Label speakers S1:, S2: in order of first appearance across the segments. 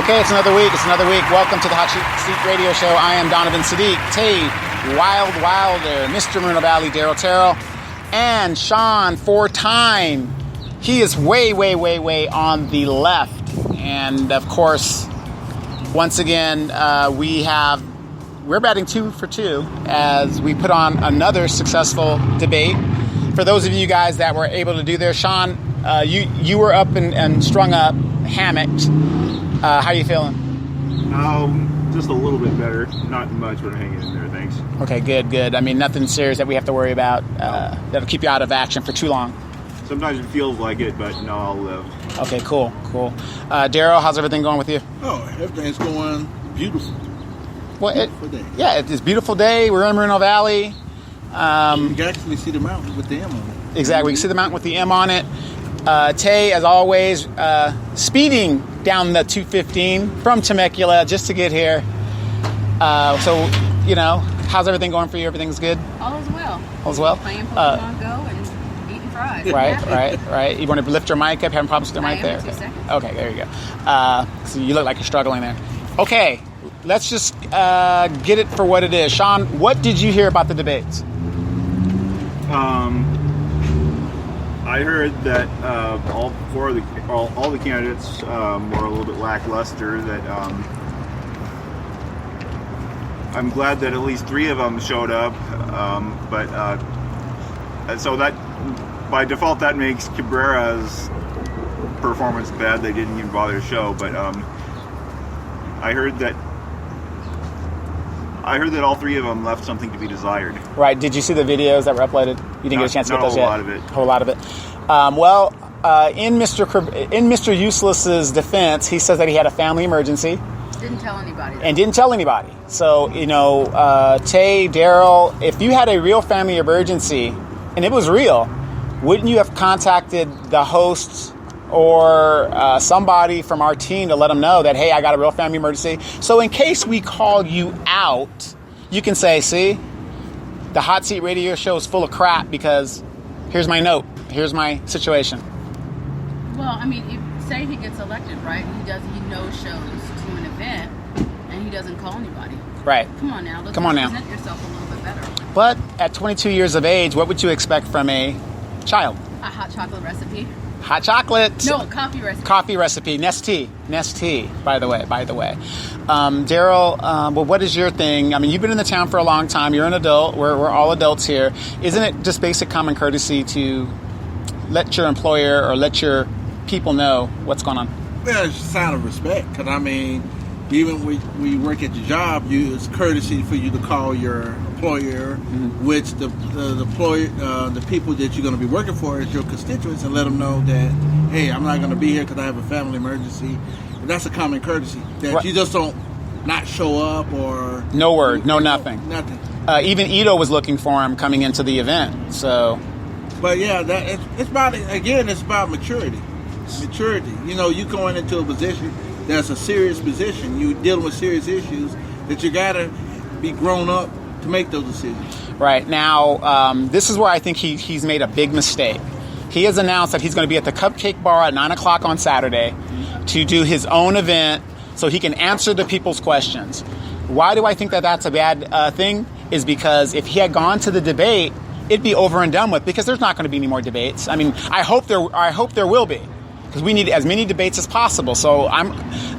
S1: Okay, it's another week. Welcome to the Hot Seat Radio Show. I am Donovan Sadiq, Tay Wilder, Mr. Moreno Valley, Daryl Terrell, and Sean four-time. He is way on the left. And of course, once again, we're batting 2 for 2 as we put on another successful debate. For those of you guys that were able to do there, Sean, you were up and strung up, hammocked. How you feeling?
S2: Just a little bit better. Not much, but I'm hanging in there, thanks.
S1: Okay, good. I mean, nothing serious that we have to worry about that'll keep you out of action for too long.
S2: Sometimes it feels like it, but no, I'll live.
S1: Okay, cool. Daryl, how's everything going with you?
S3: Oh, everything's going beautiful.
S1: Well,
S3: beautiful day.
S1: Yeah, it's a beautiful day. We're in Moreno Valley.
S3: You can actually see the mountain with the M on it.
S1: Exactly. We can see the mountain with the M on it. Tay, as always, speeding down the 215 from Temecula just to get here. So, how's everything going for you? Everything's good?
S4: All is well.
S1: All is well?
S4: Playing Pokemon Go and eating fries.
S1: Right. You want to lift your mic up? Having problems with your mic there?
S4: 2 seconds.
S1: Okay, there you go. So you look like you're struggling there. Okay, let's just get it for what it is. Sean, what did you hear about the debates?
S2: I heard that all the candidates were a little bit lackluster. That I'm glad that at least 3 of them showed up, but so that by default that makes Cabrera's performance bad. They didn't even bother to show, but I heard that all 3 of them left something to be desired.
S1: Right. Did you see the videos that were uploaded? You didn't get a chance to get those yet?
S2: Not a whole
S1: lot of it. In Mr. Useless's defense, he says that he had a family emergency.
S4: Didn't tell anybody.
S1: And didn't tell anybody. So, Tay, Daryl, if you had a real family emergency, and it was real, wouldn't you have contacted the hosts or somebody from our team to let them know that, hey, I got a real family emergency? So in case we call you out, you can say, see, the Hot Seat Radio Show is full of crap because here's my note. Here's my situation.
S4: Well, I mean, say he gets elected, right? He no shows to an event, and he doesn't call anybody.
S1: Right.
S4: Come on now. Let's present yourself a little bit better.
S1: But at 22 years of age, what would you expect from a child?
S4: A hot chocolate recipe.
S1: Hot chocolate.
S4: No, coffee recipe.
S1: Coffee recipe. Nestea, by the way. Daryl, well, what is your thing? I mean, you've been in the town for a long time. You're an adult. We're all adults here. Isn't it just basic common courtesy to let your employer or let your people know what's going on?
S3: Well, it's a sign of respect. Because, I mean, even when you work at your job, it's courtesy for you to call your employer, which the people that you're going to be working for is your constituents, and let them know that, hey, I'm not going to be here because I have a family emergency. And that's a common courtesy that you just don't not show up or
S1: no word, nothing.
S3: Nothing.
S1: Even Ito was looking for him coming into the event. So,
S3: but yeah, it's about maturity. Maturity. You going into a position that's a serious position. You dealing with serious issues that you gotta be grown up to make those decisions.
S1: Right. Now, this is where I think he's made a big mistake. He has announced that he's going to be at the Cupcake Bar at 9 o'clock on Saturday to do his own event so he can answer the people's questions. Why do I think that that's a bad thing? Is because if he had gone to the debate, it'd be over and done with, because there's not going to be any more debates. I mean, I hope there will be, because we need as many debates as possible. So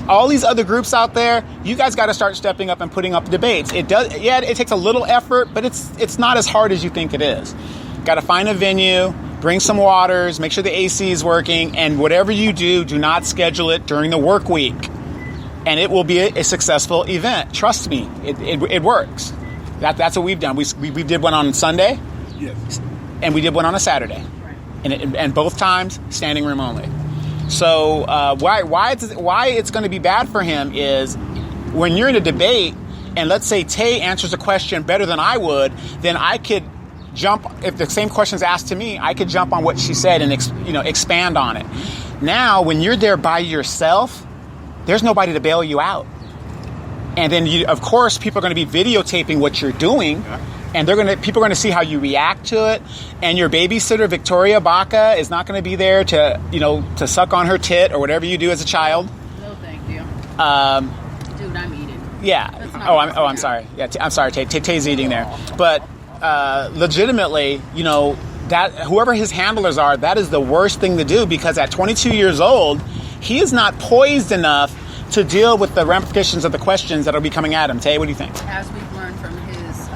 S1: all these other groups out there, you guys got to start stepping up and putting up debates. It takes a little effort, but it's not as hard as you think it is. Got to find a venue, bring some waters, make sure the AC is working, and whatever you do not schedule it during the work week, and it will be a successful event. Trust me, it works. That's what we've done. We did one on Sunday,
S3: yes,
S1: and we did one on a Saturday, and both times standing room only. So why it's going to be bad for him is when you're in a debate, and let's say Tay answers a question better than I would, then I could jump, if the same question is asked to me, I could jump on what she said and expand on it. Now, when you're there by yourself, there's nobody to bail you out. And then, of course, people are going to be videotaping what you're doing, and people are going to see how you react to it. And your babysitter, Victoria Baca, is not going to be there to suck on her tit or whatever you do as a child.
S4: No, thank you. Dude, I'm eating.
S1: Yeah.
S4: That's not
S1: I'm sorry. Yeah, I'm sorry. Tay's eating there. But legitimately, that whoever his handlers are, that is the worst thing to do, because at 22 years old, he is not poised enough to deal with the ramifications of the questions that will be coming at him. Tay, what do you think?
S4: As we've learned from his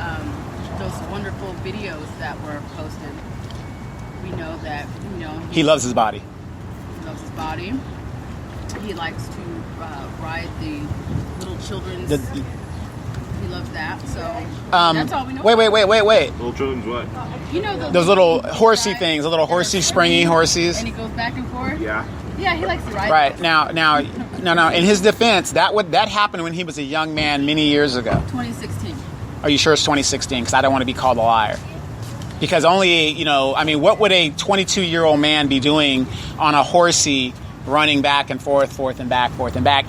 S4: those wonderful videos that were posted, we know that
S1: He loves his body.
S4: He loves his body. He likes to ride the little children's. He loves that. So that's all we know.
S1: Wait.
S2: Little children's what?
S1: Those little horsey things, the little horsey, springy horses.
S4: And he goes back and forth.
S2: Yeah.
S4: Yeah, he likes to ride.
S1: Right now, in his defense, that happened when he was a young man many years ago.
S4: 2016.
S1: Are you sure it's 2016? Because I don't want to be called a liar. Because only, what would a 22-year-old man be doing on a horsey, running back and forth and back,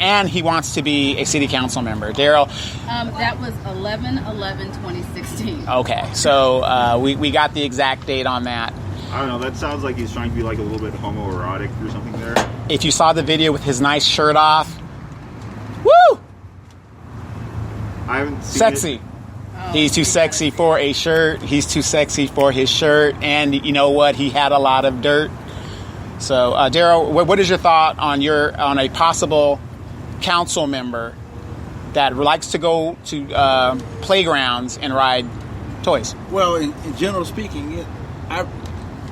S1: and he wants to be a city council member? Daryl?
S4: That was 11/11/2016.
S1: Okay, so we got the exact date on that.
S2: I don't know. That sounds like he's trying to be like a little bit homoerotic or something there.
S1: If you saw the video with his nice shirt off, woo!
S2: I haven't seen
S1: Sexy.
S2: it.
S1: He's too sexy for a shirt. He's too sexy for his shirt. And you know what? He had a lot of dirt. So, Daryl, what is your thought on a possible council member that likes to go to playgrounds and ride toys?
S3: Well, in general speaking,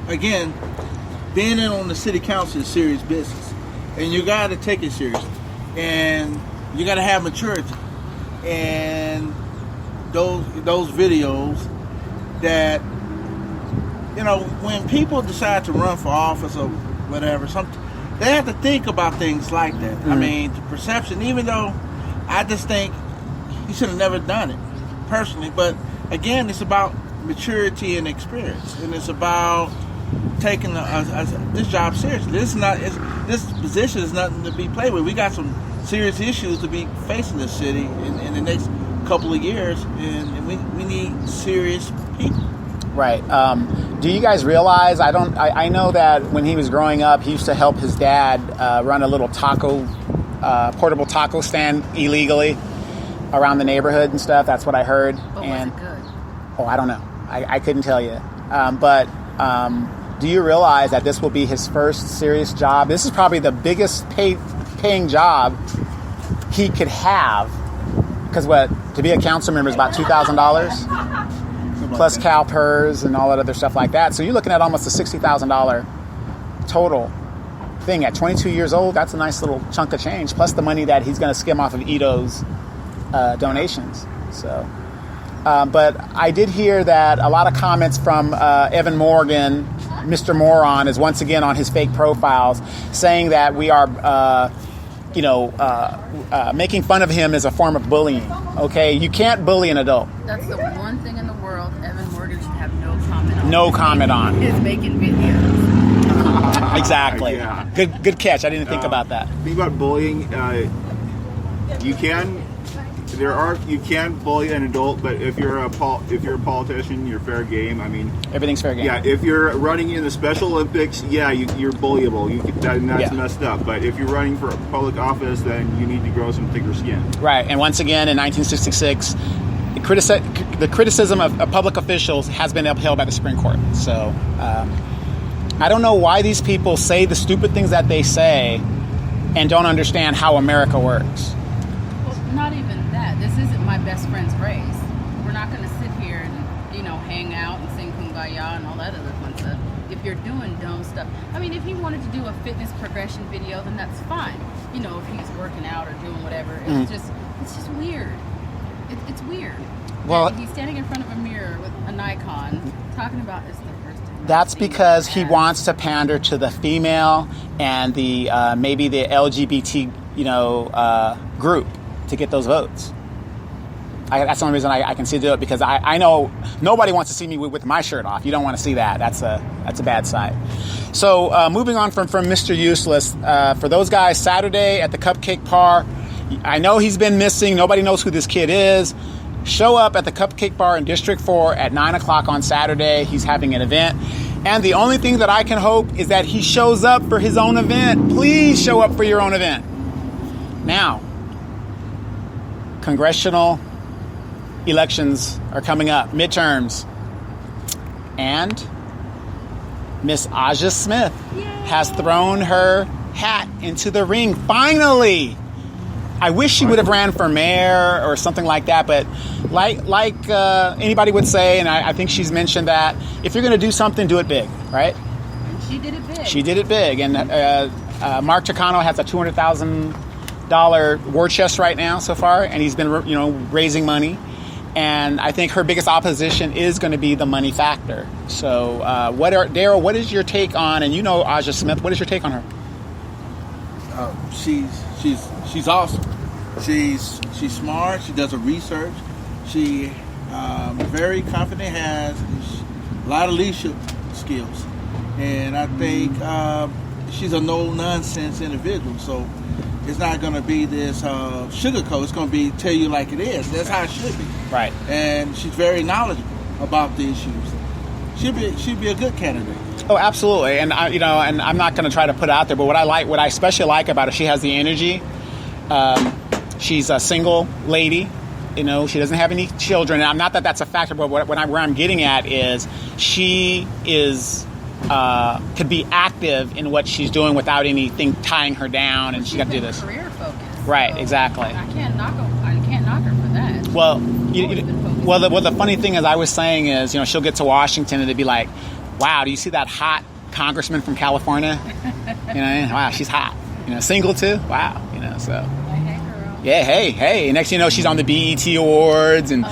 S3: again, being in on the city council is serious business, and you got to take it seriously, and you got to have maturity. And those videos that when people decide to run for office or whatever, they have to think about things like that. Mm-hmm. I mean, the perception. Even though I just think he should have never done it personally, but again, it's about maturity and experience, and it's about taking this job seriously. This position is nothing to be played with. We got some serious issues to be facing this city in the next couple of years, and we need serious people.
S1: Right. Do you guys realize? I know that when he was growing up, he used to help his dad run a little portable taco stand illegally around the neighborhood and stuff. That's what I heard.
S4: But was it good?
S1: Oh, I don't know. I couldn't tell you. But do you realize that this will be his first serious job? This is probably the biggest paying job he could have. Because to be a council member is about $2,000 plus CalPERS and all that other stuff like that. So you're looking at almost a $60,000 total thing at 22 years old. That's a nice little chunk of change, plus the money that he's going to skim off of Ito's donations. So, but I did hear that a lot of comments from Evan Morgan, Mr. Moron, is once again on his fake profiles, saying that we are making fun of him is a form of bullying. Okay, you can't bully an adult.
S4: That's the one thing in the world Evan Morgan should have no comment on.
S1: No comment on.
S4: Is making videos.
S1: Exactly.
S2: Yeah.
S1: Good catch. I didn't think about that.
S2: Think about bullying. You can bully an adult, but if you're a politician, you're fair game. I mean,
S1: Everything's fair game.
S2: yeah. If you're running in the Special Olympics, you're bullyable. That's messed up. But if you're running for public office, then you need to grow some thicker skin.
S1: Right. And once again, in 1966, the criticism of public officials has been upheld by the Supreme Court. So I don't know why these people say the stupid things that they say and don't understand how America works.
S4: Well, not even that. This isn't my best friend's race. We're not going to sit here and hang out and sing Kumbaya and all that other fun stuff. If you're doing dumb stuff, I mean, if he wanted to do a fitness progression video, then that's fine. If he's working out or doing whatever, it's just weird. It's weird.
S1: Well,
S4: and he's standing in front of a mirror with a Nikon talking about it's the first time.
S1: That's because he wants to pander to the female and the maybe the LGBT group to get those votes. That's the only reason I can see do it, because I know nobody wants to see me with my shirt off. You don't want to see that. That's a bad sight. So moving on from Mr. Useless, for those guys, Saturday at the Cupcake Bar, I know he's been missing. Nobody knows who this kid is. Show up at the Cupcake Bar in District 4 at 9 o'clock on Saturday. He's having an event. And the only thing that I can hope is that he shows up for his own event. Please show up for your own event. Now, congressional elections are coming up, midterms, and Miss Aja Smith has thrown her hat into the ring. Finally! I wish she would have ran for mayor or something like that, but like anybody would say, and I think she's mentioned that, if you're going to do something, do it big, right?
S4: And she did it big.
S1: She did it big, and Mark Chicano has a $200,000 war chest right now so far, and he's been raising money. And I think her biggest opposition is going to be the money factor. So, Daryl, what is your take on? And Aja Smith, what is your take on her?
S3: She's awesome. She's smart. She does her research. She very confident, has a lot of leadership skills, and I think she's a no nonsense individual. So it's not going to be this sugarcoat. It's going to be tell you like it is. That's how it should be.
S1: Right. And
S3: she's very knowledgeable about the issues. She'd be a good candidate.
S1: Oh, absolutely. And and I'm not going to try to put it out there, but what I especially like about her, she has the energy. She's a single lady. She doesn't have any children. And not that that's a factor, but where I'm getting at is she is could be active in what she's doing without anything tying her down, and she got to do this.
S4: Career focused.
S1: Right.
S4: So
S1: exactly.
S4: I can't knock her for that.
S1: Well, the funny thing is, I was saying is, she'll get to Washington and it'd be like, wow, do you see that hot congressman from California? Wow, she's hot. Single too. Wow. So.
S4: Hey, girl.
S1: Yeah. Hey. Next thing you know, she's on the BET Awards, and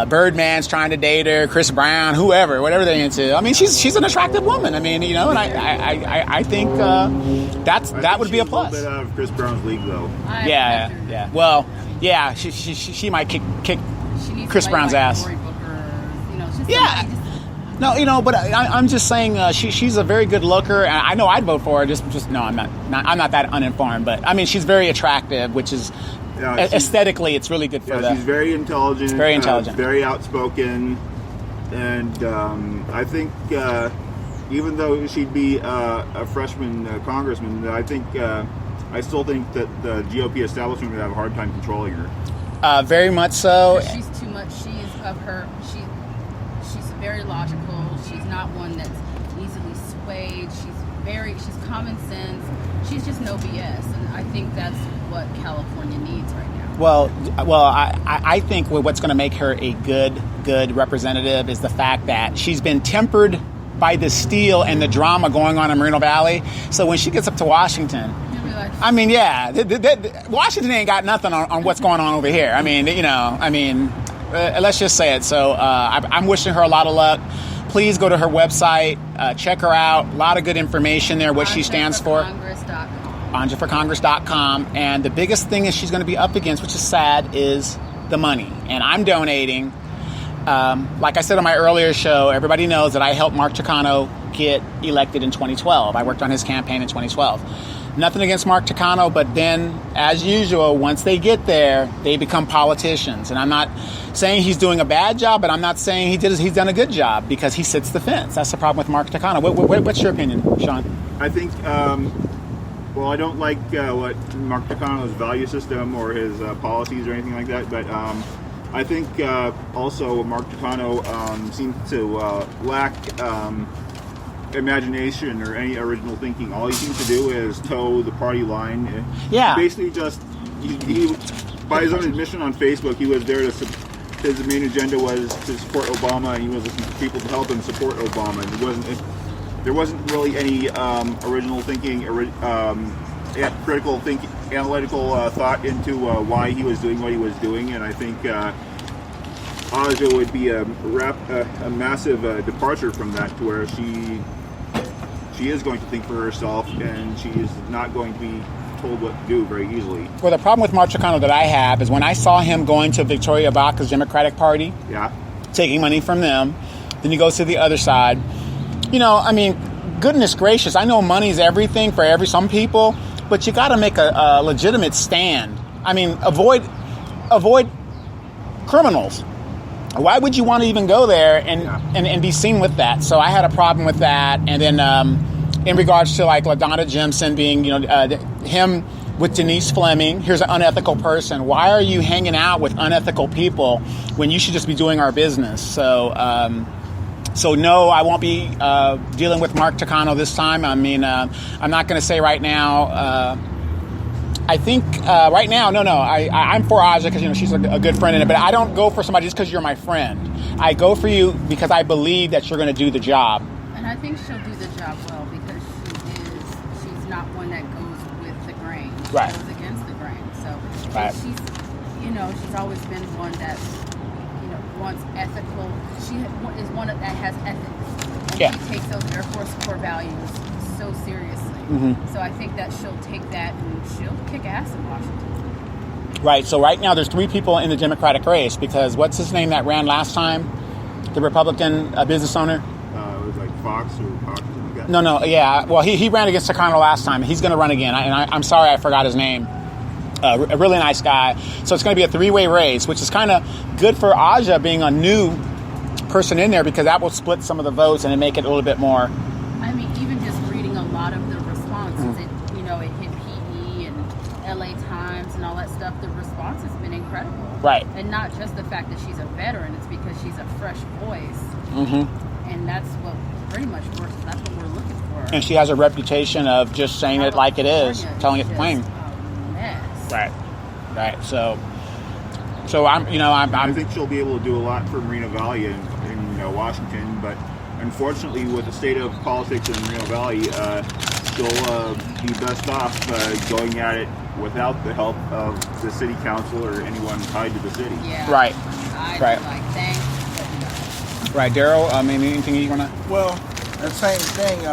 S1: Birdman's trying to date her. Chris Brown, whatever they're into. I mean, she's an attractive woman. I mean, and I think that would be a plus.
S2: A little bit out of Chris Brown's league, though.
S1: Yeah. Well, yeah, she might kick Chris Brown's ass. Yeah. No, but I'm just saying she's a very good looker, and I know I'd vote for her. Just no, I'm not that uninformed, but I mean she's very attractive, which is aesthetically it's really good for them.
S2: She's very intelligent, very outspoken, and I think even though she'd be a freshman congressman, I still think that the GOP establishment would have a hard time controlling her.
S1: Very much so.
S4: She's too much. She's very logical. She's not one that's easily swayed. She's common sense. She's just no BS, and I think that's what California needs right now.
S1: Well, I think what's going to make her a good representative is the fact that she's been tempered by the steel and the drama going on in Moreno Valley. So when she gets up to Washington, I mean, yeah, Washington ain't got nothing on what's going on over here. I mean, let's just say it. So I'm wishing her a lot of luck. Please go to her website, check her out. A lot of good information there, what she stands for. AnjaForCongress.com. And the biggest thing is she's going to be up against, which is sad, is the money. And I'm donating. Like I said on my earlier show, everybody knows that I helped Mark Chicano get elected in 2012. I worked on his campaign in 2012. Nothing against Mark Chicano, but then, as usual, once they get there, they become politicians. And I'm not saying he's doing a bad job, but I'm not saying he's done a good job, because he sits the fence. That's the problem with Mark Chicano. What's your opinion, Sean?
S2: I think, I don't like what Mark Chicano's value system or his policies or anything like that, but I think also Mark Chicano seems to lack imagination or any original thinking. All he seems to do is toe the party line.
S1: Yeah.
S2: Basically, he by his own admission on Facebook, he was there to. His main agenda was to support Obama, and he was looking for people to help him support Obama. And there wasn't really any original thinking, critical thinking, analytical thought into why he was doing what he was doing. And I think Aja would be a massive departure from that, to where she is going to think for herself, and she is not going to be told what to do very easily. Well,
S1: the problem with Mark Chicano that I have is when I saw him going to Victoria Baca's Democratic Party, taking money from them, then he goes to the other side. Goodness gracious, I know money's everything for some people, but you got to make a legitimate stand. I mean, avoid criminals. Why would you want to even go there and be seen with that? So I had a problem with that. And then in regards to like LaDonna Jimson being, him with Denise Fleming. Here's an unethical person. Why are you hanging out with unethical people when you should just be doing our business? So no, I won't be dealing with Mark Takano this time. I mean, I'm not going to say right now. I think right now, no. I'm for Aja because she's a good friend in it. But I don't go for somebody just because you're my friend. I go for you because I believe that you're going to do the job.
S4: And I think she'll do the job well because she's not one that goes with the grain. She
S1: Right.
S4: goes against the grain. So
S1: Right.
S4: she's always been one that wants ethical. She is one that has ethics. And
S1: Yeah.
S4: she takes those Air Force core values so seriously. So I think that she'll take that and she'll kick ass in Washington.
S1: Right. So right now there's 3 people in the Democratic race because what's his name that ran last time? The Republican business owner?
S2: It was like Fox or Fox.
S1: No. Yeah. Well, he ran against Takano last time. He's going to run again. I'm sorry I forgot his name. A really nice guy. So it's going to be a 3-way race, which is kind of good for Aja being a new person in there because that will split some of the votes and make it a little bit more.
S4: I mean, even just reading a lot of the responses, it hit PE and LA Times and all that stuff. The response has been incredible.
S1: Right.
S4: And not just the fact that she's a veteran, it's because she's a fresh voice. And that's what pretty much works. That's what we're looking for.
S1: And she has a reputation of just saying it like it is,
S4: California
S1: telling it
S4: is
S1: plain.
S4: just a mess.
S1: Right. So I'm.
S2: I think she'll be able to do a lot for Moreno Valley in Washington, but unfortunately, with the state of politics in Moreno Valley, she'll be best off going at it without the help of the city council or anyone tied to the city.
S4: Yeah.
S1: Right.
S4: I
S1: Right.
S4: like thanks, but no.
S1: Right, Daryl. I mean, anything you want to?
S3: Well, the same thing.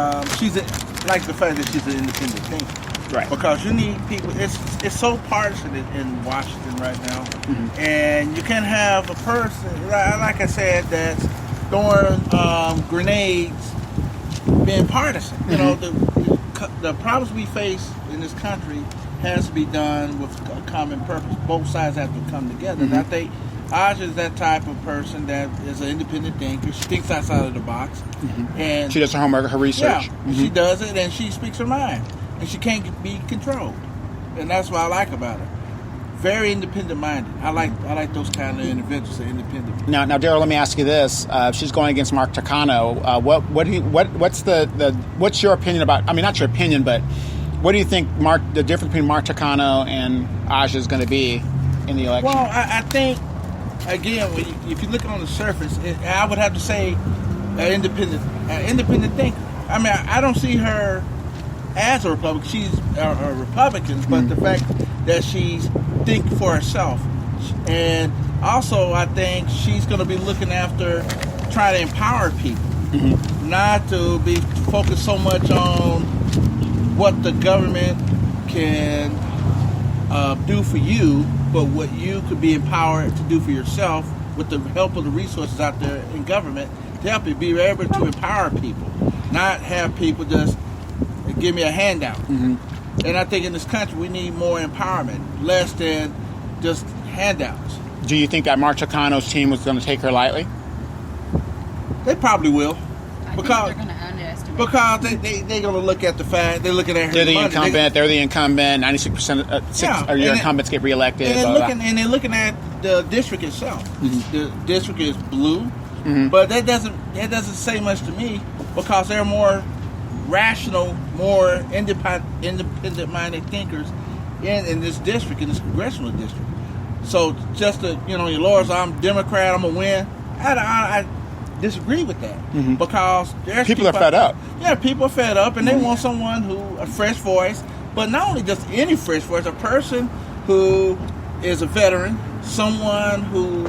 S3: Like the fact that she's an independent thinker.
S1: Right.
S3: Because you need people. It's so partisan in Washington right now, and you can't have a person like I said that's throwing grenades, being partisan. You know, the problems we face in this country has to be done with a common purpose. Both sides have to come together. And I think Aja is that type of person that is an independent thinker. She thinks outside of the box, and
S1: She does her homework, her research.
S3: yeah, she does it, and she speaks her mind, and she can't be controlled, and that's what I like about her. Very independent-minded. I like those kind of individuals, that are independent.
S1: Now, Daryl, let me ask you this: she's going against Mark Takano. What's your opinion about? I mean, not your opinion, but what do you think the difference between Mark Takano and Aja is going to be in the election?
S3: Well, I think again, if you look on the surface, I would have to say an independent thinker. I mean, I don't see her as a Republican. She's a Republican, but the fact that she's thinking for herself, and also I think she's going to be looking after trying to empower people, not to be focused so much on what the government can do for you, but what you could be empowered to do for yourself with the help of the resources out there in government to help you be able to empower people, not have people just give me a handout. And I think in this country we need more empowerment, less than just handouts.
S1: Do you think that Mark Takano's team was going to take her lightly?
S3: They probably will.
S4: I think they're going to underestimate.
S3: Because they're going to look at the fact, they're looking at her
S1: They're the
S3: money.
S1: incumbent. They're the incumbent. 96% of your incumbents get reelected.
S3: And they're looking at the district itself. The district is blue, but that doesn't say much to me because they're more rational, more independent-minded thinkers in this district, in this congressional district. So just to, your lawyers, I'm Democrat, I'm going to win. I disagree with that because there's
S1: people are fed up.
S3: Yeah, people are fed up, and they want someone a fresh voice, but not only just any fresh voice, a person who is a veteran, someone who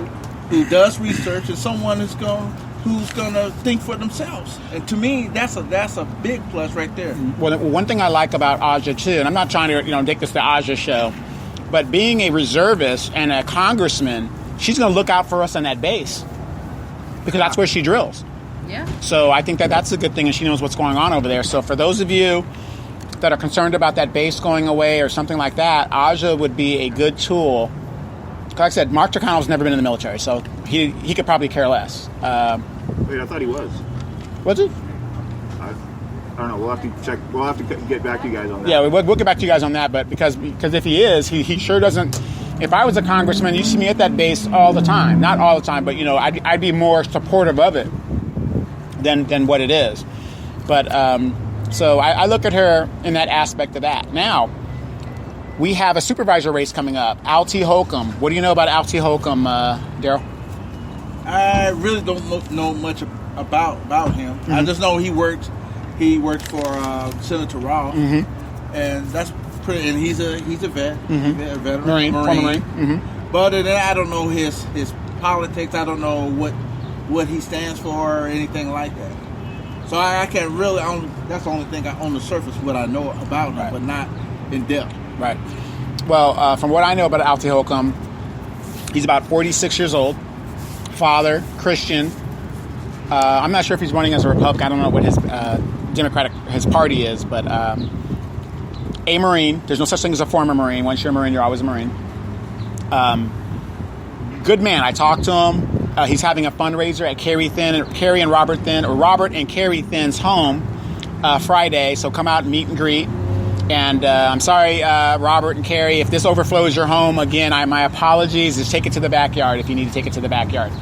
S3: does research, and someone who's going to think for themselves. And to me, that's a big plus right there.
S1: Well, one thing I like about Aja too, and I'm not trying to take this to Aja show, but being a reservist and a congressman, she's going to look out for us on that base because that's where she drills.
S4: Yeah.
S1: So I think that's a good thing, and she knows what's going on over there. So for those of you that are concerned about that base going away or something like that, Aja would be a good tool. Like I said, Mark Takano's never been in the military, so he could probably care less.
S2: Wait, I thought he was.
S1: Was he?
S2: I don't know. We'll have to check. We'll have to get back to you guys on that.
S1: Yeah, we'll get back to you guys on that. But because if he is, he sure doesn't. If I was a congressman, you see me at that base all the time. Not all the time, but I'd be more supportive of it than what it is. But so I look at her in that aspect of that. Now we have a supervisor race coming up. Alty Holcomb. What do you know about Alty Holcomb, Daryl?
S3: I really don't know much about him.
S1: Mm-hmm.
S3: I just know he worked for Senator Raw, and that's pretty. And he's a vet, a veteran,
S1: Marine. Mm-hmm.
S3: But other than that, I don't know his politics. I don't know what he stands for or anything like that. So I can't really. That's the only thing on the surface what I know about him, but not in depth.
S1: Right. Well, from what I know about Alty Holcomb, he's about 46 years old, father, Christian. I'm not sure if he's running as a Republican. I don't know what his party is, but a Marine. There's no such thing as a former Marine. Once you're a Marine, you're always a Marine. Good man. I talked to him. He's having a fundraiser at Carrie and Robert Carrie Thinn's home Friday. So come out and meet and greet. And I'm sorry, Robert and Carrie, if this overflows your home again. My apologies. Just take it to the backyard if you need to take it to the backyard.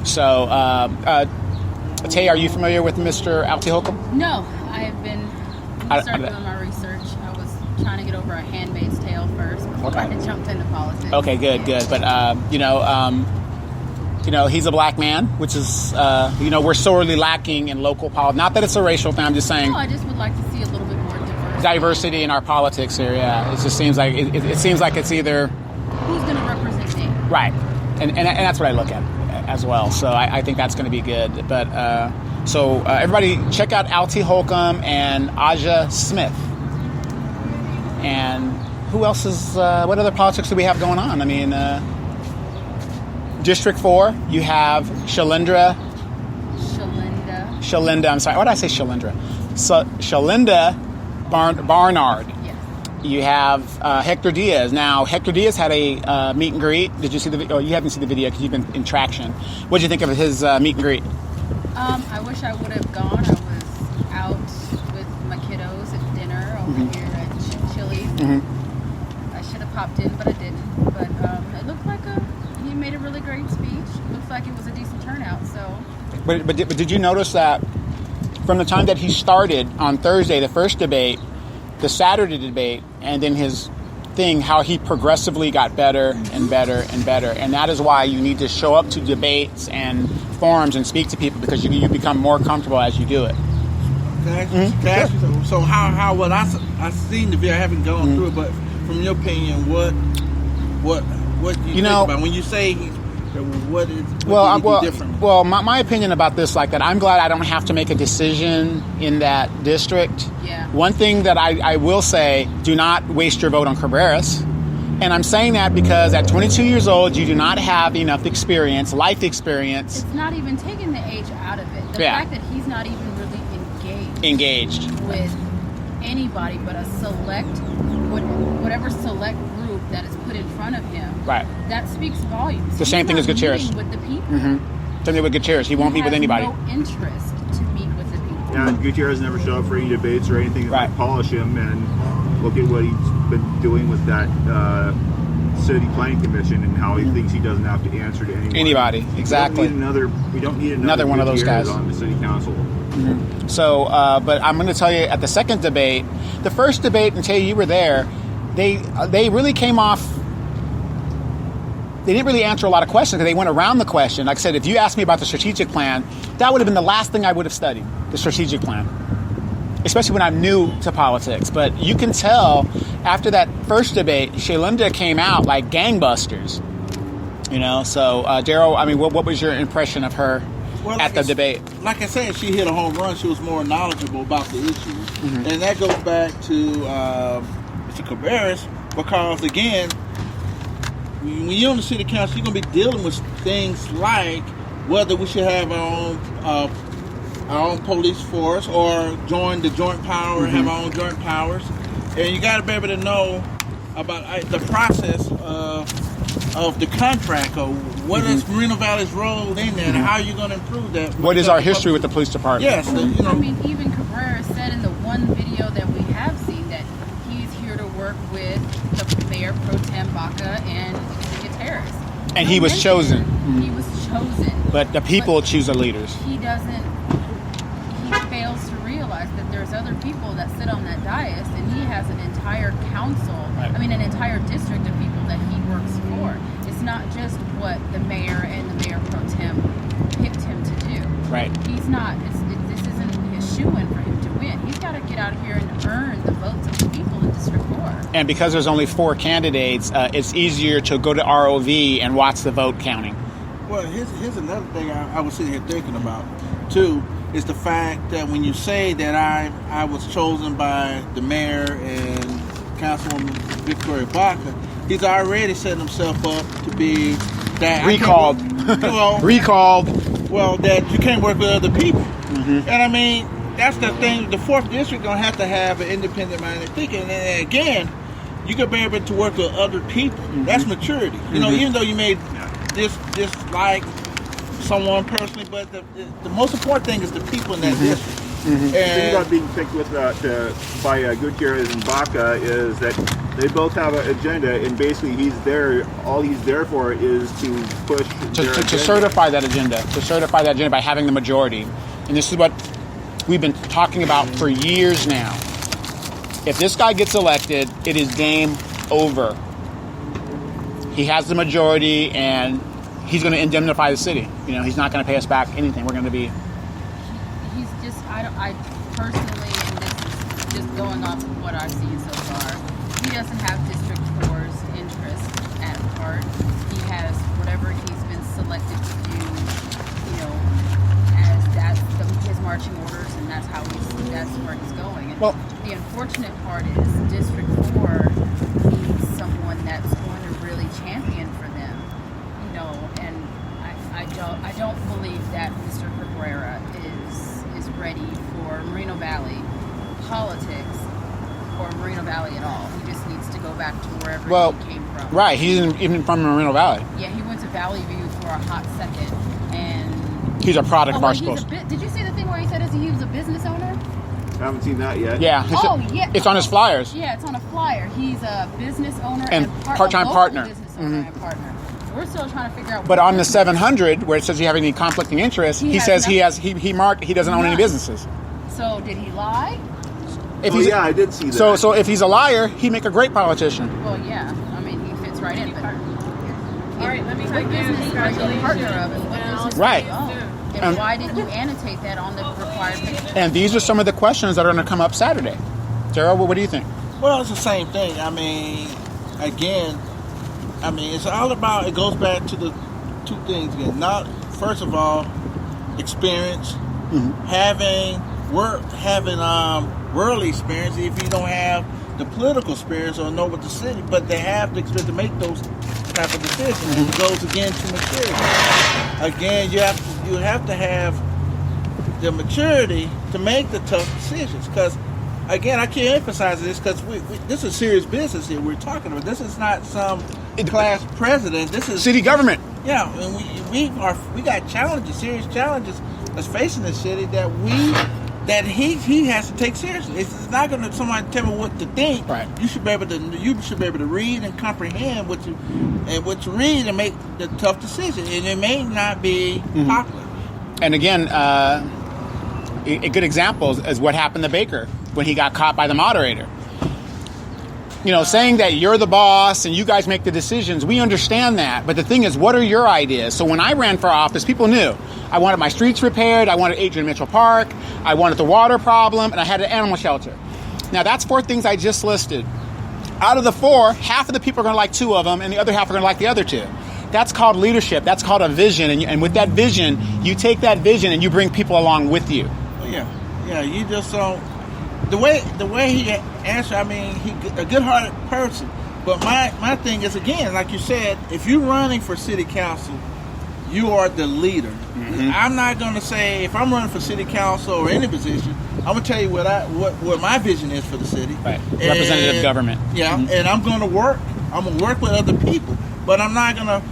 S1: So, Tay, are you familiar with Mr. Alty Holcomb?
S4: No, I have been started doing my research. I was trying to get over a Handmaid's Tale first before I had jumped into politics.
S1: Okay, good. But he's a black man, which is we're sorely lacking in local politics. Not that it's a racial thing. I'm just saying.
S4: No, I just would like to see a little bit more
S1: diversity in our politics here. Yeah, it just seems like it seems like it's either
S4: who's going to represent me,
S1: right, and that's what I look at as well. So I think that's going to be good. But everybody check out Alty Holcomb and Aja Smith. And who else is? What other politics do we have going on? I mean, District 4, you have Shalinda. I'm sorry. Why did I say Shalindra? So Shalinda Barnard.
S4: Yes.
S1: You have Hector Diaz. Now, Hector Diaz had a meet and greet. Did you see the video? Oh, you haven't seen the video because you've been in traction. What did you think of his meet and greet?
S4: I wish I would have gone. I was out with my kiddos at dinner over here at Chili's. I should have popped in, but I didn't. But it looked like he made a really great speech. It looks like it was a decent turnout. So.
S1: But did you notice that from the time that he started on Thursday, the first debate, the Saturday debate, and then his thing, how he progressively got better and better and better. And that is why you need to show up to debates and forums and speak to people, because you become more comfortable as you do it.
S3: So how would I've seen the video, I haven't gone through it, but from your opinion, what do you think about when you say what is different?
S1: Well, my opinion about this, like that, I'm glad I don't have to make a decision in that district.
S4: Yeah.
S1: One thing that I will say, do not waste your vote on Cabreras. And I'm saying that because at 22 years old, you do not have enough experience, life experience.
S4: It's not even taking the age out of it. The fact that he's not even really engaged with anybody but a whatever select group that is put in front of him.
S1: Right.
S4: That speaks volumes.
S1: The same thing as Gutierrez.
S4: With the people.
S1: Same thing with Gutierrez. He won't meet with anybody.
S4: No interest to meet with the people.
S2: Yeah, and Gutierrez never showed up for any debates or anything that might polish him. And look at what he's been doing with that city planning commission and how he thinks he doesn't have to answer to anybody.
S1: Exactly.
S2: We don't need another
S1: one of those guys
S2: on the city council.
S1: So, but I'm going to tell you, at the second debate, the first debate, until you were there, they really came off. They didn't really answer a lot of questions because they went around the question. Like I said, if you asked me about the strategic plan, that would have been the last thing I would have studied, the strategic plan, especially when I'm new to politics. But you can tell after that first debate, Shalinda came out like gangbusters. So Daryl, I mean, what was your impression of her at the debate?
S3: Like I said, she hit a home run. She was more knowledgeable about the issues. And that goes back to Mr. Cabreras, because, again, when you're on the city council, you're going to be dealing with things like whether we should have our own police force or join the joint power and have our own joint powers. And you got to be able to know about the process of the contract, or what is Moreno Valley's role in there, and how are you going to improve that?
S1: What is our history with the police department?
S3: Yes.
S4: I mean, even Cabrera said in work with the Mayor Pro Tem Baca and Gutierrez.
S1: And he was chosen.
S4: He was chosen.
S1: But the people choose the leaders.
S4: He fails to realize that there's other people that sit on that dais, and he has an entire council,
S1: Right.
S4: an entire district of people that he works for. It's not just what the mayor and the Mayor Pro Tem picked him to do.
S1: Right.
S4: He's not, this isn't his shoe-in for him to win. He's got to get out of here and earn the votes of the people in District 4.
S1: And because there's only 4 candidates, it's easier to go to ROV and watch the vote counting.
S3: Well, here's another thing I was sitting here thinking about, too, is the fact that when you say that I was chosen by the mayor and Councilwoman Victoria Baca, he's already setting himself up to be that
S1: Recalled. Recalled.
S3: Well, that you can't work with other people. Mm-hmm. And I mean, that's the thing. The 4th district gonna have to have an independent-minded thinking. And again, you can be able to work with other people. Mm-hmm. That's maturity. You know, even though you may dislike someone personally, but the most important thing is the people in that district.
S2: The thing about being picked with by Gutierrez and Baca is that they both have an agenda, and basically he's there. All he's there for is to push
S1: to certify that agenda. To certify that agenda by having the majority. And this is what we've been talking about for years now. If this guy gets elected, it is game over. He has the majority, and he's going to indemnify the city. You know, he's not going to pay us back anything. We're going to be.
S4: He's just. I personally, and this is just going off of what I've seen so far, he doesn't have District 4's interest at heart. He has whatever he's been selected to do. You know, as that's his marching orders, and that's where he's going. And the unfortunate part is District 4 needs someone that's going to really champion for them. You know, and I don't believe that Mr. Cabrera is ready for Moreno Valley politics or Moreno Valley at all. He just needs to go back to wherever he came from.
S1: Right, he's even from Moreno Valley.
S4: Yeah, he went to Valley View for a hot second, and
S1: he's a product of our school.
S4: Did you see the thing where he said he was a business owner?
S2: I haven't seen that yet.
S1: Yeah.
S4: Yeah.
S1: It's on his flyers.
S4: Yeah, it's on a flyer. He's a business owner
S1: and part-time partner.
S4: Business owner and partner. We're still trying to figure out.
S1: But on the 700, where it says you have any conflicting interests, he says he marked he doesn't own any businesses.
S4: So did he lie?
S2: Yeah, I did see that.
S1: So if he's a liar, he'd make a great politician.
S4: Well, yeah. I mean, he fits right in. But
S5: all right, let me tell you,
S4: congratulations. Partner of it. What is
S1: right.
S4: And why didn't you annotate that on the required paper?
S1: And these are some of the questions that are going to come up Saturday. Gerald, what do you think?
S3: Well, it's the same thing. I mean, again, it's all about, it goes back to the 2 things again. Not, first of all, experience, having worldly experience. If you don't have the political experience or know what the city, but they have the experience to make those type of decisions. And it goes again to maturity. Again, you have to have the maturity to make the tough decisions. Because, again, I can't emphasize this because this is serious business here we're talking about. This is not some class president. This is
S1: city government.
S3: Yeah, and we got challenges, serious challenges that's facing the city that he has to take seriously. It's not going to somebody tell me what to think.
S1: Right.
S3: You should be able to read and comprehend what you read and make the tough decision. And it may not be popular.
S1: And again, a good example is what happened to Baker when he got caught by the moderator. You know, saying that you're the boss and you guys make the decisions, we understand that. But the thing is, what are your ideas? So when I ran for office, people knew. I wanted my streets repaired, I wanted Adrian Mitchell Park, I wanted the water problem, and I had an animal shelter. Now, that's 4 things I just listed. Out of the 4, half of the people are going to like 2 of them, and the other half are going to like the other 2. That's called leadership. That's called a vision. And with that vision, you take that vision and you bring people along with you.
S3: Yeah, you just don't. The way he answered, he's a good-hearted person. But my thing is, again, like you said, if you're running for city council, you are the leader. I'm not going to say, if I'm running for city council or any position, I'm going to tell you what my vision is for the city.
S1: Right. Representative government.
S3: Yeah, and I'm going to work. I'm going to work with other people. But I'm not going to.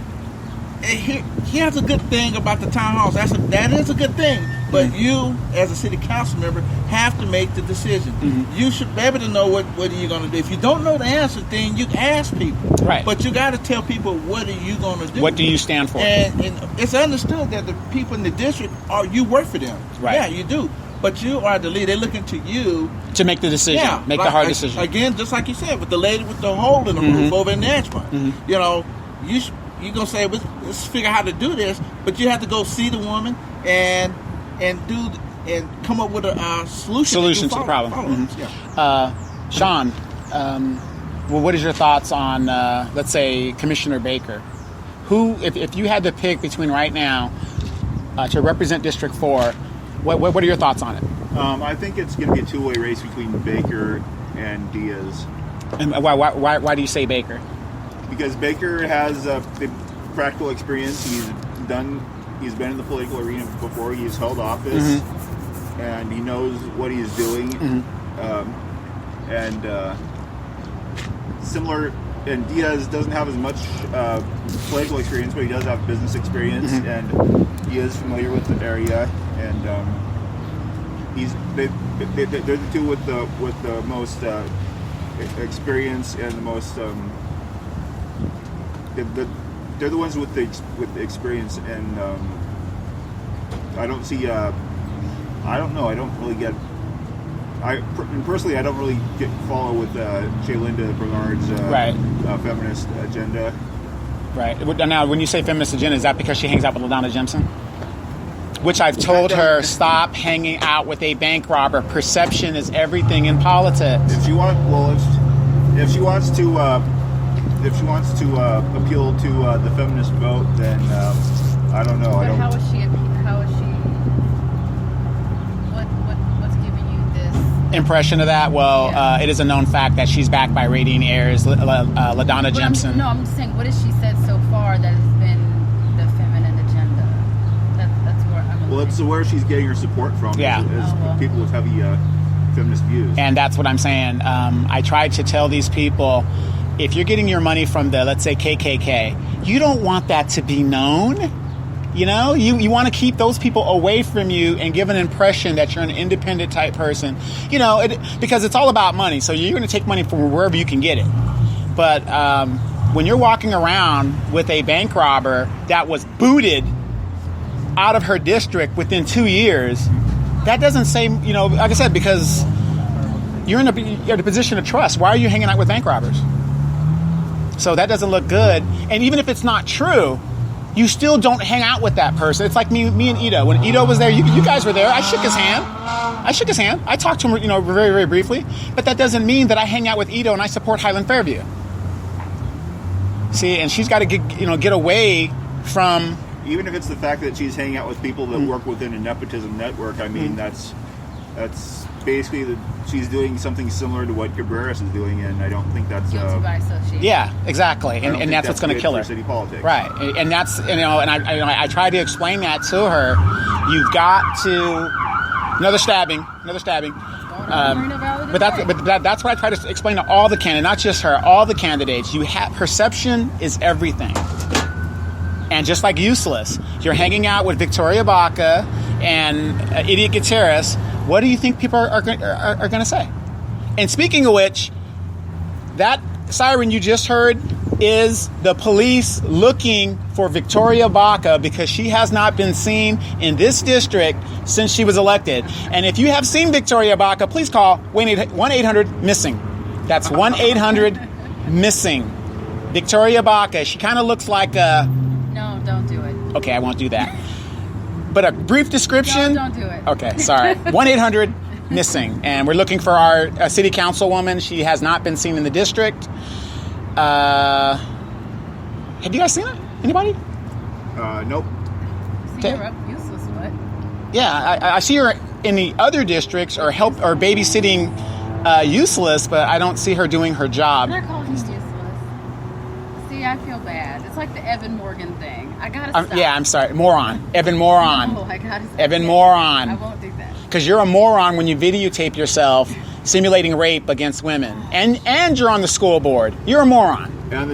S3: Here's a good thing about the town halls. That is a good thing. But you, as a city council member, have to make the decision. You should be able to know what are you going to do. If you don't know the answer, then you ask people.
S1: Right.
S3: But you got to tell people, what are you going to do?
S1: What do you stand for?
S3: And it's understood that the people in the district you work for them.
S1: Right.
S3: Yeah, you do. But you are the leader. They're looking to you
S1: to make the decision, make the hard decision.
S3: Again, just like you said, with the lady with the hole in the roof over in Nashville. You know, you're going to say, let's figure out how to do this, but you have to go see the woman and come up with a solution
S1: to the problem.
S3: Yeah.
S1: Sean, well, what is your thoughts on, let's say, Commissioner Baker? Who, if you had to pick between right now to represent District 4, what are your thoughts on it?
S2: I think it's going to be a two-way race between Baker and Diaz.
S1: And why do you say Baker?
S2: Because Baker has the practical experience. He's been in the political arena before. He's held office, and he knows what he's doing. And Diaz doesn't have as much political experience, but he does have business experience, and he is familiar with the area. And they're the two with the most experience and the most. They're the ones with the experience, and I don't see. I don't know. I don't really get. Personally, I don't really follow with Shaylinda Bernard's feminist agenda. Right.
S1: Now, when you say feminist agenda, is that because she hangs out with LaDonna Jimson? Which I've told her, stop hanging out with a bank robber. Perception is everything in politics.
S2: If she wants to appeal to the feminist vote, then I don't know.
S4: But how is she? What's giving you this
S1: impression of that? Well, it is a known fact that she's backed by Radiant Air's LaDonna Jimson.
S4: I'm just saying, what has she said so far that has been the feminine agenda? That's where I'm.
S2: Well, it's where she's getting her support from. Is people with heavy feminist views.
S1: And that's what I'm saying. I tried to tell these people, if you're getting your money from the, let's say, KKK, you don't want that to be known. You know, you want to keep those people away from you and give an impression that you're an independent type person. You know, because it's all about money. So you're going to take money from wherever you can get it. But when you're walking around with a bank robber that was booted out of her district within 2 years, that doesn't say, you know, like I said, because you're in a position of trust. Why are you hanging out with bank robbers? So that doesn't look good. And even if it's not true, you still don't hang out with that person. It's like me and Ito. When Ito was there, you guys were there. I shook his hand. I talked to him, you know, very, very briefly. But that doesn't mean that I hang out with Ito and I support Highland Fairview. See, and she's got to get away from.
S2: Even if it's the fact that she's hanging out with people that work within a nepotism network, I mean, that's basically she's doing something similar to what Cabreras is doing, and I don't think that's
S4: guilty by association.
S1: Yeah, exactly, and that's what's going to kill her.
S2: City politics,
S1: right? And that's and I tried to explain that to her. You've got to another stabbing. But that's what I try to explain to all the candidates, not just her, all the candidates. You have perception is everything. And just like useless, you're hanging out with Victoria Baca and Idiot Gutierrez. What do you think people are going to say? And speaking of which, that siren you just heard is the police looking for Victoria Baca because she has not been seen in this district since she was elected. And if you have seen Victoria Baca, please call 1-800-MISSING. That's 1-800-MISSING. Victoria Baca. She kind of looks like a...
S4: No, don't do it.
S1: Okay, I won't do that. But a brief description.
S4: Don't do it.
S1: Okay, sorry. 1-800-MISSING. And we're looking for our city councilwoman. She has not been seen in the district. Have you guys seen her? Anybody?
S2: Nope.
S4: See her up useless, what?
S1: Yeah, I see her in the other districts or babysitting useless, but I don't see her doing her job.
S4: I'm not calling you useless. See, I feel bad. It's like the Evan Morgan thing. I gotta stop.
S1: Yeah, I'm sorry. Moron. Evan Moron.
S4: No, I gotta stop.
S1: Evan Moron.
S4: I won't do that.
S1: Because you're a moron when you videotape yourself simulating rape against women, and you're on the school board. You're a moron.
S2: And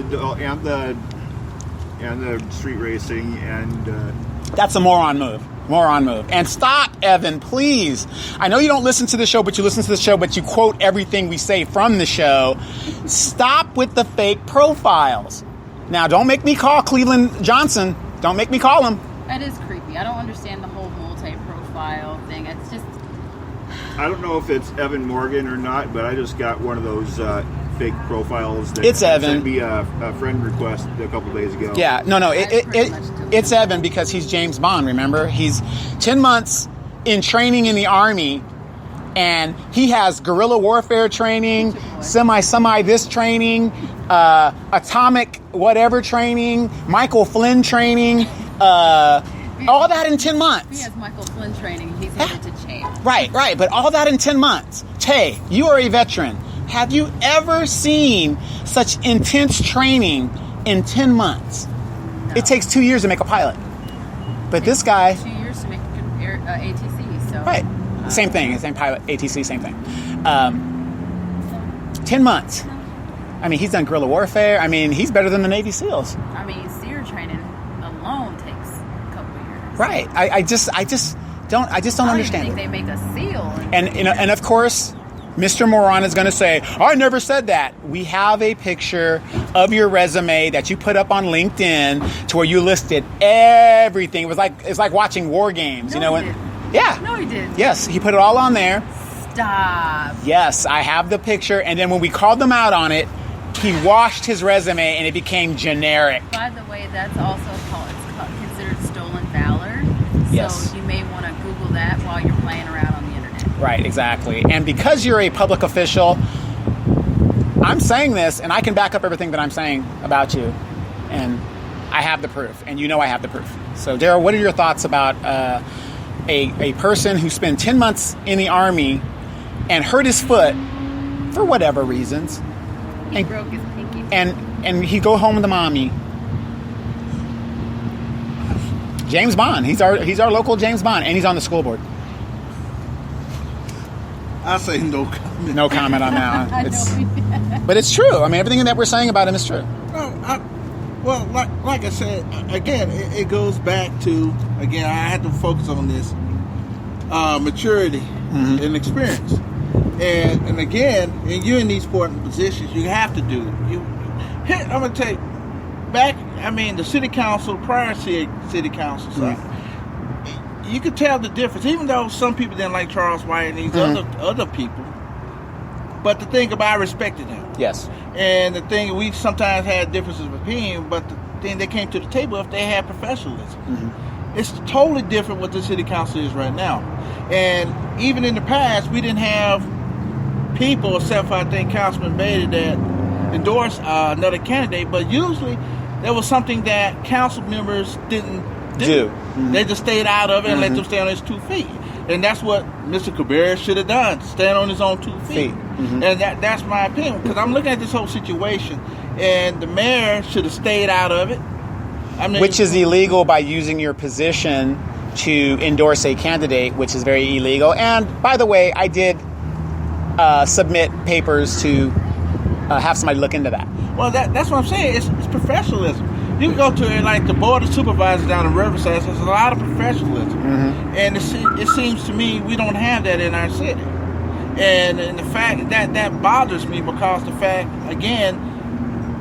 S2: the street racing and
S1: that's a moron move. Moron move. And stop, Evan, please. I know you don't listen to the show, but you listen to the show, but you quote everything we say from the show. Stop with the fake profiles. Now, don't make me call Cleveland Johnson. Don't make me call him.
S4: That is creepy. I don't understand the whole multi-profile thing. It's just...
S2: I don't know if it's Evan Morgan or not, but I just got one of those fake profiles that
S1: It's Evan.
S2: sent me a friend request a couple days ago.
S1: Yeah, no, it's Evan because he's James Bond, remember? He's 10 months in training in the Army, and he has guerrilla warfare training, semi this training, atomic whatever training, Michael Flynn training, all that in 10 months.
S4: He has Michael Flynn training. He's headed to Che.
S1: Right, but all that in 10 months. Tay, you are a veteran. Have you ever seen such intense training in 10 months?
S4: No.
S1: It takes 2 years to make a pilot. But this guy...
S4: 2 years to make a good ATC, so...
S1: Right. Same thing. Same pilot. ATC, same thing. 10 months. I mean, he's done guerrilla warfare. I mean, he's better than the Navy SEALs.
S4: I mean, SEER training alone takes a couple of years.
S1: Right. I just don't understand
S4: I don't even think
S1: it.
S4: they make a SEAL.
S1: And of course, Mr. Moron is going to say, I never said that. We have a picture of your resume that you put up on LinkedIn to where you listed everything. It's like watching war games.
S4: No,
S1: you know
S4: he
S1: what?
S4: didn't.
S1: Yeah.
S4: No, he didn't.
S1: Yes, he put it all on there.
S4: Stop.
S1: Yes, I have the picture. And then when we called them out on it, he washed his resume and it became generic.
S4: By the way, that's also considered stolen valor.
S1: Yes.
S4: So you may want to Google that while you're playing around on the internet.
S1: Right, exactly. And because you're a public official, I'm saying this, and I can back up everything that I'm saying about you. And I have the proof, and you know I have the proof. So, Daryl, what are your thoughts about a person who spent 10 months in the Army and hurt his foot for whatever reasons?
S4: He broke his pinky.
S1: And he go home with the mommy. James Bond. He's our local James Bond, and he's on the school board.
S3: I say no comment.
S1: No comment on that.
S4: I know.
S1: But it's true. I mean, everything that we're saying about him is true.
S3: Well, like I said, again, it goes back to, again, I had to focus on this, maturity and experience. And again, and you're in these important positions, you have to do it. I'm going to take back, I mean, the city council, prior city council, you could tell the difference, even though some people didn't like Charles White and these other people. But the thing about, I respected him.
S1: Yes.
S3: And the thing, we sometimes had differences of opinion, but the thing they came to the table if they had professionalism. It's totally different what the city council is right now. And even in the past, we didn't have people, except for I think Councilman Beatty, that endorsed another candidate, but usually there was something that council members didn't do. They just stayed out of it and let them stay on his 2 feet. And that's what Mr. Cabrera should have done, stand on his own 2 feet. And that's my opinion, because I'm looking at this whole situation, and the mayor should have stayed out of it. I mean,
S1: Which is illegal by using your position to endorse a candidate, which is very illegal. And by the way, I did submit papers to have somebody look into that.
S3: Well, that's what I'm saying. It's professionalism. You can go to like the board of supervisors down in Riverside. There's a lot of professionalism, and it seems to me we don't have that in our city. And the fact that bothers me, because the fact, again,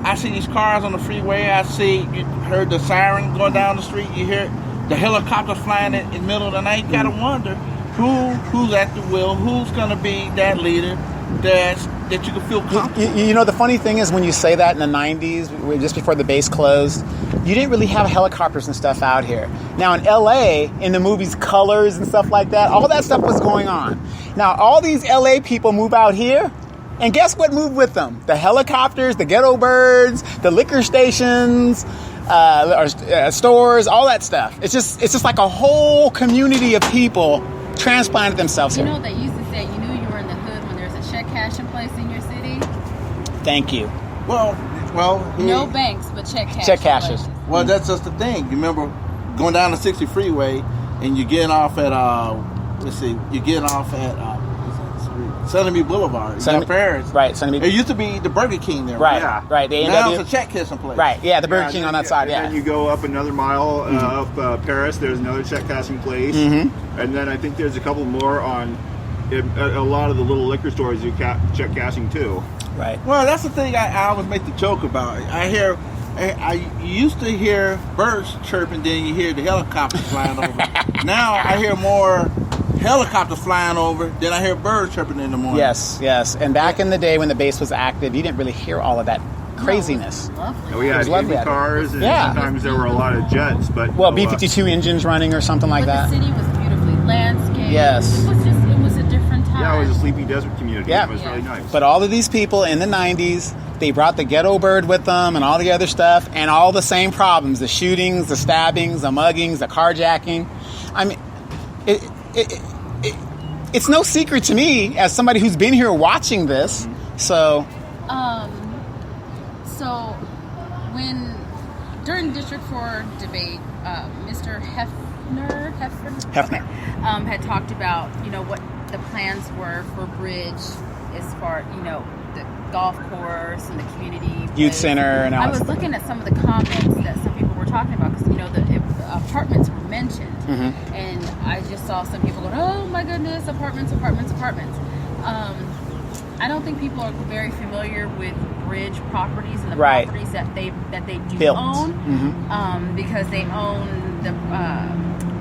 S3: I see these cars on the freeway. You heard the siren going down the street. You hear the helicopters flying in the middle of the night. You gotta wonder who's at the wheel, who's gonna be that leader that you can feel comfortable.
S1: You know, the funny thing is when you say that in the 90s, just before the base closed, you didn't really have helicopters and stuff out here. Now in LA, in the movies Colors and stuff like that, all that stuff was going on. Now all these LA people move out here, and guess what moved with them? The helicopters, the ghetto birds, the liquor stations, stores, all that stuff. It's just like a whole community of people transplanted themselves here.
S4: You know, they used to say you knew you were in the hood when there's a check cashing place in your city.
S1: Thank you.
S3: Well,
S4: No banks, but check cashes.
S1: Check cashes.
S4: places.
S3: well, that's just the thing. You remember going down the 60 freeway, and you're getting off at you're getting off at Sunnymead Boulevard.
S1: Sunnymead-
S3: Paris.
S1: Right, Sunnymead.
S3: It used to be the Burger King there.
S1: Right,
S2: Yeah.
S1: right. The
S3: Now
S1: A&W.
S3: it's a check kissing place.
S1: Right, yeah, the Burger
S2: Yeah,
S1: King
S2: and
S1: on
S2: then-
S1: that side,
S2: and
S1: yeah.
S2: then you go up another mile up Paris. There's another check cashing place, and then I think there's a couple more on a lot of the little liquor stores do check cashing too.
S1: Right.
S3: Well, that's the thing I always make the joke about. I used to hear birds chirping, then you hear the helicopters flying over. Now I hear more helicopters flying over than I hear birds chirping in the morning.
S1: Yes, yes. And back in the day when the base was active, you didn't really hear all of that craziness.
S4: No, it was lovely.
S2: And we
S1: It
S2: had
S1: was lovely
S2: Navy
S1: out there.
S2: cars, and
S1: Yeah.
S2: sometimes there were a lot of jets. But
S1: Well, B-52 engines running or something like
S4: But
S1: that.
S4: the city was beautifully landscaped.
S1: Yes.
S4: It was a different time.
S2: yeah, it was a sleepy desert community.
S1: Yeah.
S2: It was really nice.
S1: But all of these people in the 90s, they brought the ghetto bird with them and all the other stuff and all the same problems, the shootings, the stabbings, the muggings, the carjacking. I mean, it's no secret to me as somebody who's been here watching this. So,
S4: So, when during District 4 debate, Mr. Hefner had talked about, what the plans were for Bridge as far, the golf course and the community
S1: youth
S4: place.
S1: center and all
S4: I
S1: that
S4: was
S1: stuff.
S4: looking at some of the comments that some people were talking about because, the apartments were mentioned.
S1: Mm-hmm.
S4: And I just saw some people going, oh my goodness, apartments. I don't think people are very familiar with Bridge properties and the
S1: Right.
S4: properties that they do
S1: Built.
S4: own,
S1: Mhm.
S4: because they own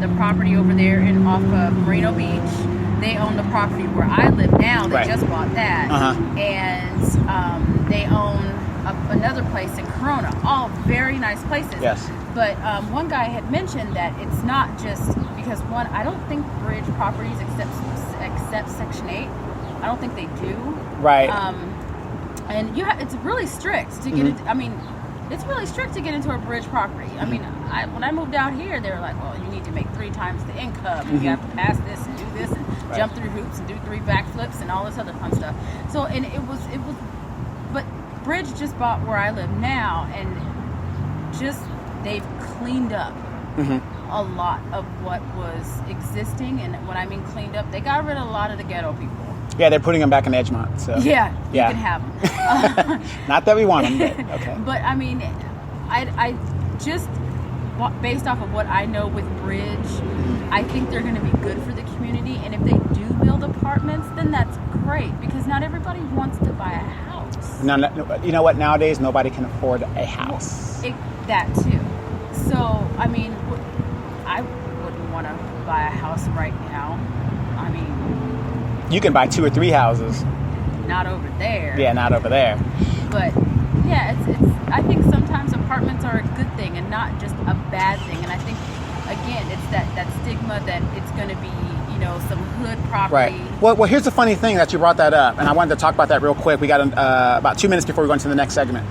S4: the property over there off of Merino Beach. They own the property where I live now. They
S1: Right.
S4: just bought that,
S1: Uh-huh.
S4: and they own another place in Corona. All very nice places.
S1: Yes.
S4: But one guy had mentioned that it's not just because I don't think Bridge properties accept Section 8. I don't think they do.
S1: Right.
S4: And it's really strict to get into. I mean, it's really strict to get into a Bridge property. I mean, when I moved out here, they were like, well, you need to make 3 times the income. And you have to pass this and do this and jump through hoops and do 3 backflips and all this other fun stuff. So, and it was, but Bridge just bought where I live now, and they've cleaned up a lot of what was existing. And when I mean cleaned up, they got rid of a lot of the ghetto people.
S1: Yeah, they're putting them back in Edgemont. So
S4: Yeah,
S1: Yeah.
S4: you can have them.
S1: not that we want them, but okay.
S4: But I mean, I just based off of what I know with Bridge, I think they're going to be good for the community. And if they do build apartments, then that's great because not everybody wants to buy a house.
S1: No, you know what? Nowadays, nobody can afford a house.
S4: That too. So I mean, I wouldn't want to buy a house right now. I mean,
S1: You can buy 2 or 3 houses.
S4: not over there.
S1: Yeah, not over there.
S4: But yeah, it's. I think sometimes apartments are a good thing and not just a bad thing. And I think again, it's that stigma that it's going to be some hood property.
S1: Right. Well, here's the funny thing that you brought that up, and I wanted to talk about that real quick. We got about 2 minutes before we go into the next segment.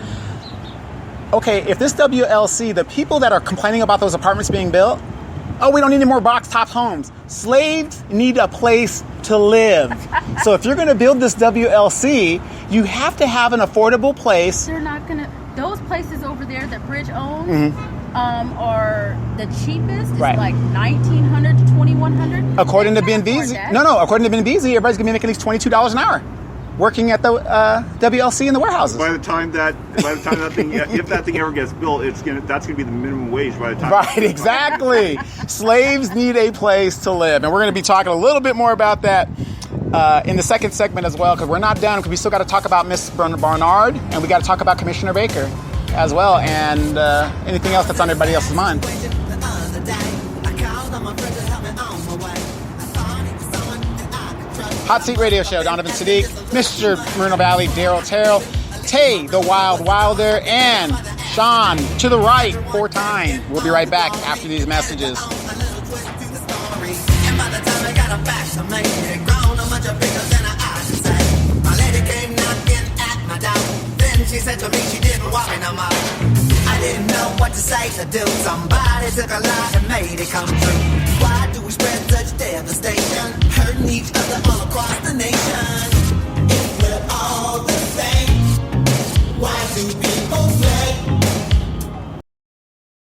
S1: Okay, if this WLC, the people that are complaining about those apartments being built, oh, we don't need any more box top homes. Slaves need a place to live. So if you're going to build this WLC, you have to have an affordable place.
S4: They're not going to. Those places over there that Bridge owns are the cheapest. It's
S1: Right.
S4: like $1,900 to $2,100.
S1: According to
S4: They
S1: Ben
S4: can't afford
S1: Beasley,
S4: that.
S1: no, according to Ben Beasley, everybody's going to be making at least $22 an hour working at the WLC in the warehouses.
S2: By the time that thing, if that thing ever gets built, that's gonna be the minimum wage by the time.
S1: Right, exactly. Slaves need a place to live. And we're going to be talking a little bit more about that in the second segment as well, because we're not done, because we still got to talk about Miss Barnard, and we got to talk about Commissioner Baker as well, and anything else that's on everybody else's mind. Hot Seat Radio Show, Donovan Sadiq, Mr. Moreno Valley, Daryl Terrell, Tay, the Wild Wilder, and Sean to the right, 4 times. We'll be right back after these messages.
S6: And by the time I got her back, I made it grown, I'm much bigger than I should say. My lady came knocking at my door. Then she said to me she didn't want me no more. I didn't know what to say to do. Somebody took a lie and made it come true. Why do we spread such devastation? Hurting each other all across